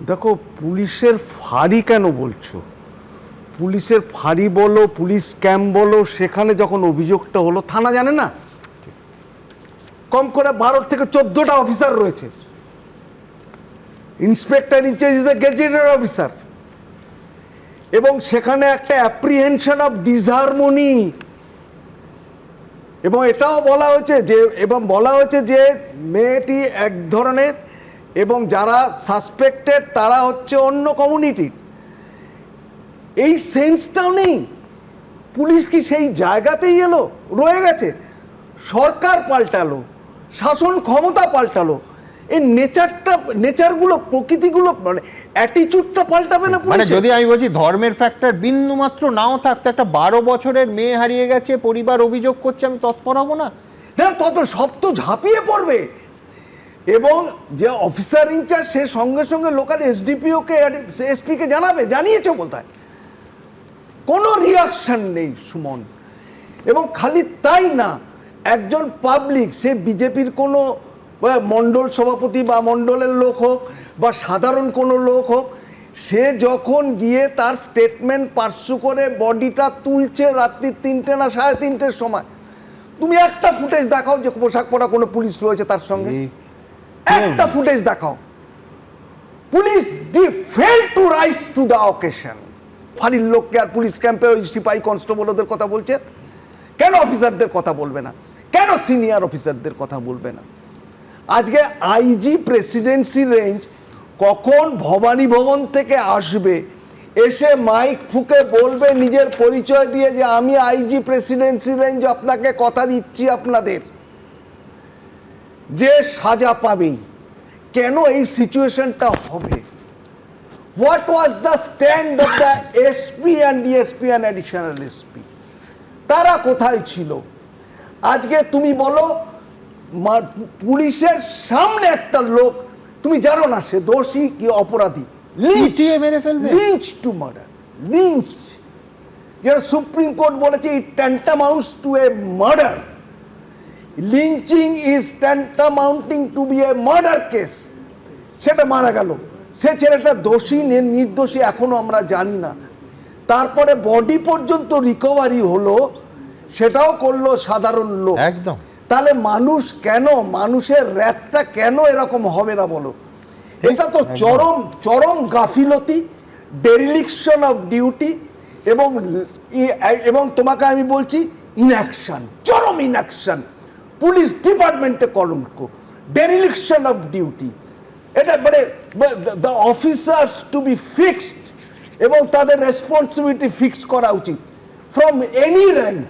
দেখো, পুলিশের ফাঁড়ি কেন বলছো? পুলিশের ফাঁড়ি বলো, পুলিশ ক্যাম্প বলো, সেখানে যখন অভিযোগটা হলো, থানা জানে না? কম করে 12 থেকে 14টা অফিসার রয়েছে। Inspector in-charge is a gazetted officer, এবং সেখানে একটা অ্যাপ্রিহেনশন অফ ডিসহারমোনি, এবং এটাও বলা হয়েছে যে মেয়েটি এক ধরনের, এবং যারা সাসপেক্টেড তারা হচ্ছে অন্য কমিউনিটির। এই সেন্সটাও নেই। পুলিশ কি সেই জায়গাতেই এলো, রয়ে গেছে? সরকার পাল্টালো, শাসন ক্ষমতা পাল্টালো, এই নেচারগুলো, প্রকৃতিগুলো, মানে অ্যাটিচিউডটা পাল্টাবে না? মানে যদি আমি বলছি ধর্মের ফ্যাক্টর বিন্দু মাত্র নাও থাকতো, একটা 12 বছরের মেয়ে হারিয়ে গেছে, পরিবার অভিযোগ করছে, আমি তৎপর হবো না? না, তত সব তো ঝাঁপিয়ে পড়বে। এবং যে অফিসার ইনচার্জ, সে সঙ্গে সঙ্গে লোকাল এসডিপিওকে, এসপিকে জানিয়েছে বলতে হয়। কোনো রিয়াকশন নেই সুমন। এবং খালি তাই না, একজন পাবলিক, সে বিজেপির কোনো মণ্ডল সভাপতি বা মণ্ডলের লোক হোক বা সাধারণ কোনো লোক হোক, সে যখন গিয়ে তার স্টেটমেন্ট পার্সু করে বডিটা তুলছে রাত্রি 3টে না 3:30-এর সময়, তুমি একটা ফুটেজ দেখাও যে পোশাক পরা কোনো পুলিশ রয়েছে তার সঙ্গে, একটা ফুটেজ দেখাও। Police fail to rise to the occasion. ফাঁড়ির লোককে আর পুলিশ ক্যাম্পে ওই সিপাহী কনস্টেবল ওদের কথা বলছে, কেন অফিসারদের কথা বলবে না? কেন সিনিয়র অফিসারদের কথা বলবে না? আজকে আইজি প্রেসিডেন্সি রেঞ্জ কখন ভবানী ভবন থেকে আসবে, এসে মাইক ফুঁকে বলবে নিজের পরিচয় দিয়ে যে আমি আইজি প্রেসিডেন্সি রেঞ্জ, আপনাকে কথা দিচ্ছি আপনাদের যে সাজা পাবেই। কেন এই সিচুয়েশনটা হবে? What was the stand of the SP and DSP and additional SP? তারা কোথায় ছিল? আজকে তুমি বলো, পুলিশের সামনে একটা লোক, তুমি জানো না সে দোষী কি অপরাধী, লিঞ্চ টু মার্ডার, লিঞ্চ, যেটা সুপ্রিম কোর্ট বলেছে it tantamounts to a murder. Lynching is tantamounting to be a murder case. সেটা মারা গেল, সে ছেলেটা দোষী নির্দোষী এখনো আমরা জানি না। তারপরে বডি পর্যন্ত রিকভারি হলো, সেটাও করলো সাধারণ লোক। একদম। তাহলে মানুষ কেন, মানুষের র্যাটটা কেন এরকম হবে না বলো? এটা তো চরম চরম গাফিলতি, ডেরিলিকশন অফ ডিউটি, এবং তোমাকে আমি বলছি ইনঅ্যাকশন, চরম ইনঅ্যাকশন পুলিশ ডিপার্টমেন্টে কলঙ্ক, ডেরিলিকশন অফ ডিউটি। এটা মানে the officers to be fixed, এবং তাদের রেসপন্সিবিলিটি ফিক্স করা উচিত ফ্রম এনি র্যাঙ্ক।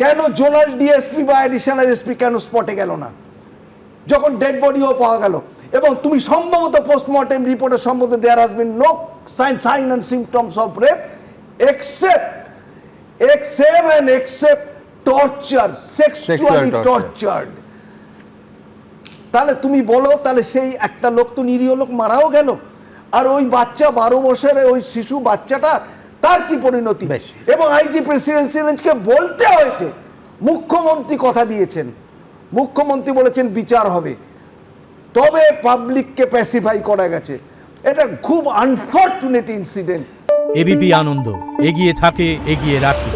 কেন জোনাল ডিএসপি বা অ্যাডিশনাল এসপি কেন স্পটে গেল না যখন ডেড বডিও পাওয়া গেল? এবং তুমি সম্ভবত পোস্টমর্টেম রিপোর্টের সম্বন্ধে there has been no sign and symptoms of rape except torture, sexually tortured. তাহলে তুমি বলো, তাহলে সেই একটা লোক তো নিরীহ লোক মারাও গেল, আর ওই বাচ্চা 12 বছরের ওই শিশু বাচ্চাটা, তার কি পরিণতি? এবং আইজি প্রেসিডেন্সি রেঞ্জকে বলতে হয়েছে, মুখ্যমন্ত্রী কথা দিয়েছেন, মুখ্যমন্ত্রী বলেছেন বিচার হবে, তবে পাবলিককে প্যাসিফাই করা গেছে। এটা খুব আনফরচুনেট ইনসিডেন্ট। এবিপি আনন্দ, এগিয়ে থাকে, এগিয়ে রাখে।